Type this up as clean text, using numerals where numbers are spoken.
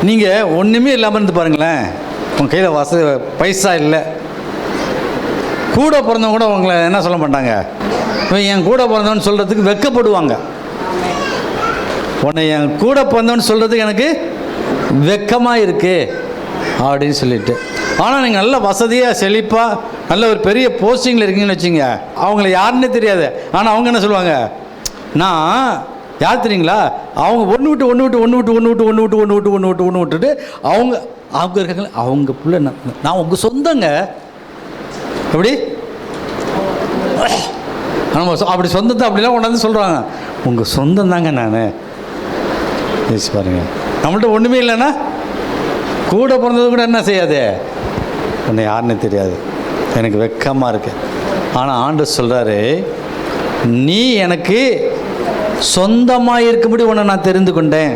நீங்கள் ஒன்றுமே இல்லாமல் இருந்து பாருங்களேன், உங்கள் கையில் பைசா இல்லை, கூட பிறந்தவங்க கூட உங்களை என்ன சொல்ல மாட்டாங்க, என் கூட பிறந்தவன்னு சொல்கிறதுக்கு வெட்கப்படுவாங்க. உன்னை என் கூட பிறந்தவன்னு சொல்கிறதுக்கு எனக்கு வெட்கமாக இருக்குது அப்படின்னு சொல்லிட்டு. ஆனால் நீங்கள் நல்ல வசதியாக செழிப்பாக நல்ல ஒரு பெரிய போஸ்டிங்கில் இருக்கீங்கன்னு வச்சுங்க, அவங்கள யாருன்னே தெரியாது. ஆனால் அவங்க என்ன சொல்லுவாங்க, நான் யார் தெரியுங்களா, அவங்க ஒன்று விட்டுட்டு அவங்க இருக்காங்களே அவங்க பிள்ளை, நான் உங்கள் சொந்தங்க. எப்படி நம்ம அப்படி சொந்தத்தை அப்படிலாம் கொண்டாந்து சொல்கிறாங்க, உங்கள் சொந்தம் தாங்க நான். யோசிச்சு பாருங்க, நம்மள்ட்ட ஒன்றுமே இல்லைன்னா கூட பிறந்தது கூட என்ன செய்யாது, உன்னை யாருன்னு தெரியாது, எனக்கு வெட்கமாக இருக்கு. ஆனால் ஆண்டவர் சொல்கிறாரு, நீ எனக்கு சொந்தமாக இருக்கும்படி உன்னை நான் தெரிந்து கொண்டேன்.